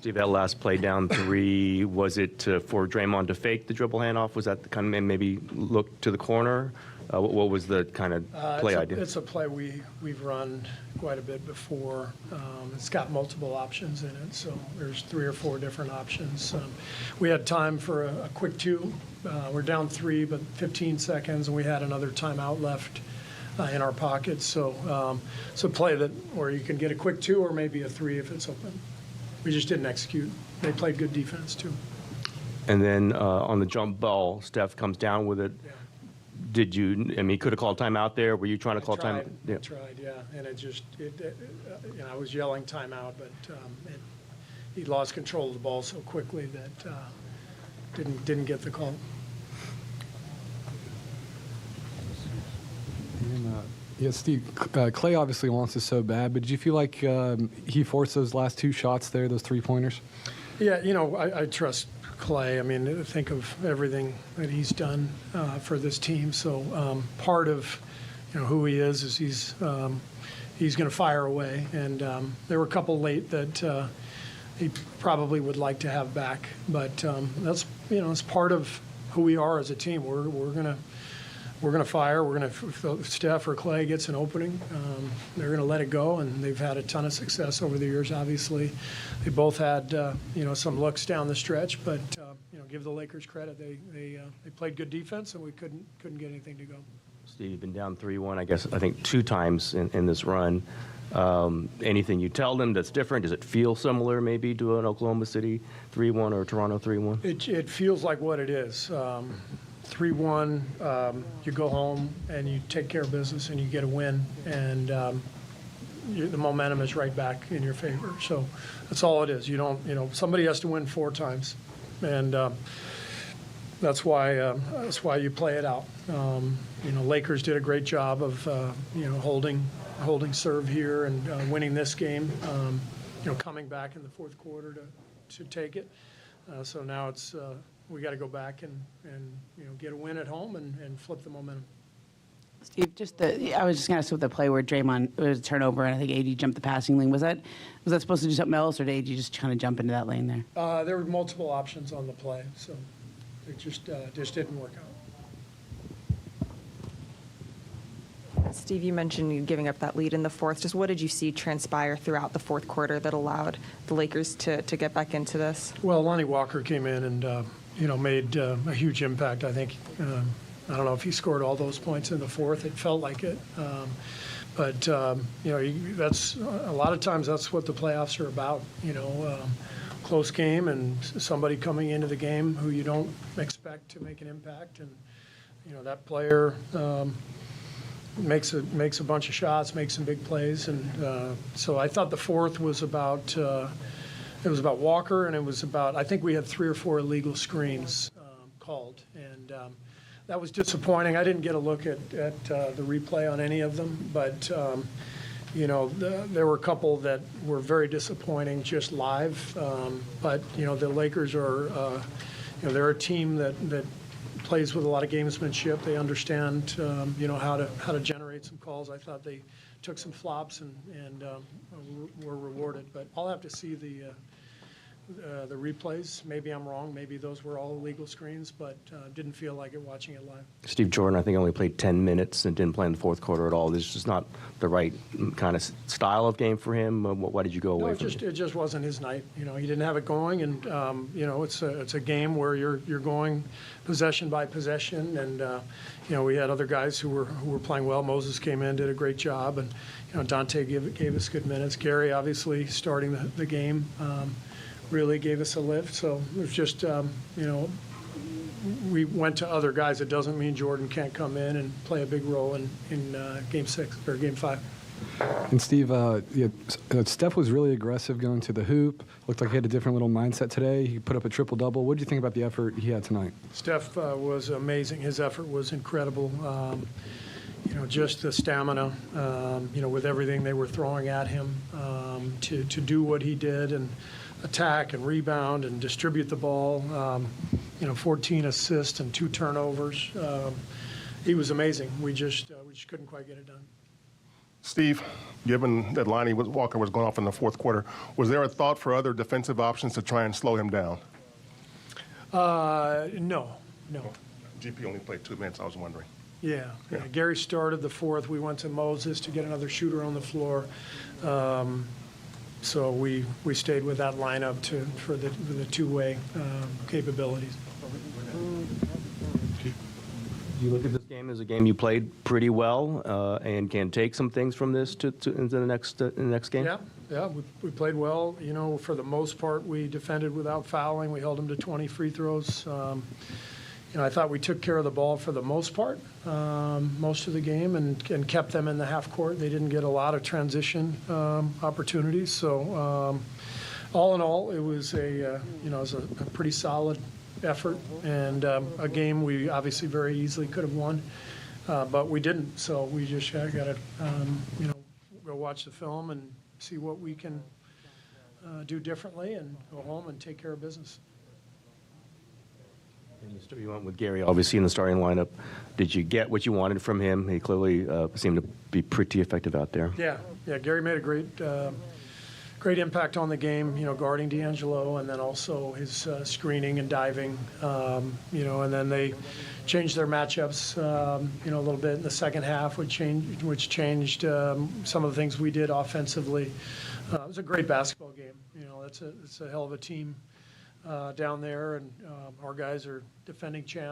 Steve, that last play down 3, was it for Draymond to fake the dribble handoff? Was that the kind of maybe look to the corner? What was the kind of play idea? It's a play we've run quite a bit before. It's got multiple options in it, so there's 3 or 4 different options. We had time for a quick 2. We're down 3, but 15 seconds, and we had another timeout left in our pockets. So it's a play where you can get a quick 2 or maybe a 3 if it's open. We just didn't execute. They played good defense, too. And then on the jump ball, Steph comes down with it. Yeah. Did you, I mean, he could have called timeout there. Were you trying to call timeout? I tried, yeah. And I was yelling timeout, but he lost control of the ball so quickly that didn't get the call. Yeah, Steve, Clay obviously wants this so bad, but did you feel like he forced those last 2 shots there, those 3-pointers? Yeah, I trust Clay. I mean, think of everything that he's done for this team. So part of who he is he's going to fire away. And there were a couple late that he probably would like to have back. But that's it's part of who we are as a team. We're going to fire. We're going to, if Steph or Clay gets an opening, they're going to let it go, and they've had a ton of success over the years, obviously. They both had, some looks down the stretch, but, give the Lakers credit. They played good defense, and we couldn't get anything to go. Steve, you've been down 3-1, I think 2 times in this run. Anything you tell them that's different? Does it feel similar maybe to an Oklahoma City 3-1 or Toronto 3-1? It feels like what it is. 3-1, you go home and you take care of business and you get a win, and the momentum is right back in your favor. So that's all it is. You don't, somebody has to win 4 times, and that's why you play it out. Lakers did a great job of holding serve here and winning this game. Coming back in the fourth quarter to take it. So now it's. We got to go back and get a win at home and flip the momentum. Steve, I was just going to ask with the play where Draymond was a turnover and I think AD jumped the passing lane. Was that supposed to do something else, or did AD just kind of jump into that lane there? There were multiple options on the play, so it just didn't work out. Steve, you mentioned you giving up that lead in the fourth. Just what did you see transpire throughout the fourth quarter that allowed the Lakers to get back into this? Well, Lonnie Walker came in and made a huge impact. I think I don't know if he scored all those points in the fourth. It felt like it, but that's a lot of times that's what the playoffs are about. Close game and somebody coming into the game who you don't expect to make an impact, and that player. Makes a bunch of shots, makes some big plays, and so I thought the fourth was about it was about Walker, and it was about, I think we had 3 or 4 illegal screens called, and that was disappointing. I didn't get a look at the replay on any of them, but there were a couple that were very disappointing just live. But the Lakers are they're a team that plays with a lot of gamesmanship. They understand, how to generate some calls. I thought they took some flops and were rewarded. But I'll have to see the replays. Maybe I'm wrong. Maybe those were all illegal screens, but didn't feel like it watching it live. Steve Jordan, I think, only played 10 minutes and didn't play in the fourth quarter at all. This is just not the right kind of style of game for him. Why did you go away from it? It just wasn't his night. He didn't have it going, and it's a game where you're going possession by possession, and we had other guys who were playing well. Moses came in, did a great job, and Dante gave us good minutes. Gary, obviously, starting the game. Really gave us a lift. So it was just, we went to other guys. It doesn't mean Jordan can't come in and play a big role in Game 6 or Game 5. And Steve, Steph was really aggressive going to the hoop. Looked like he had a different little mindset today. He put up a triple-double. What did you think about the effort he had tonight? Steph was amazing. His effort was incredible. Just the stamina, with everything they were throwing at him to do what he did and attack and rebound and distribute the ball. 14 assists and 2 turnovers. He was amazing. We just couldn't quite get it done. Steve, given that Walker was going off in the fourth quarter, was there a thought for other defensive options to try and slow him down? No. GP only played 2 minutes, I was wondering. Yeah. Gary started the fourth. We went to Moses to get another shooter on the floor. So we stayed with that lineup for the two-way capabilities. Do you look at this game as a game you played pretty well and can take some things from this into the next game? Yeah, we played well. You know, for the most part, we defended without fouling. We held them to 20 free throws. You know, I thought we took care of the ball for the most part, most of the game, and kept them in the half court. They didn't get a lot of transition opportunities. So, all in all, it was it was a pretty solid effort and a game we obviously very easily could have won, but we didn't. So we just got to go watch the film and see what we can do differently, and go home and take care of business. And you went with Gary, obviously, in the starting lineup. Did you get what you wanted from him? He clearly seemed to be pretty effective out there. Yeah. Gary made a great impact on the game. You know, guarding D'Angelo, and then also his screening and diving. And then they changed their matchups. A little bit in the second half, which changed some of the things we did offensively. It was a great basketball game. You know, it's a hell of a team down there, and our guys are defending champs.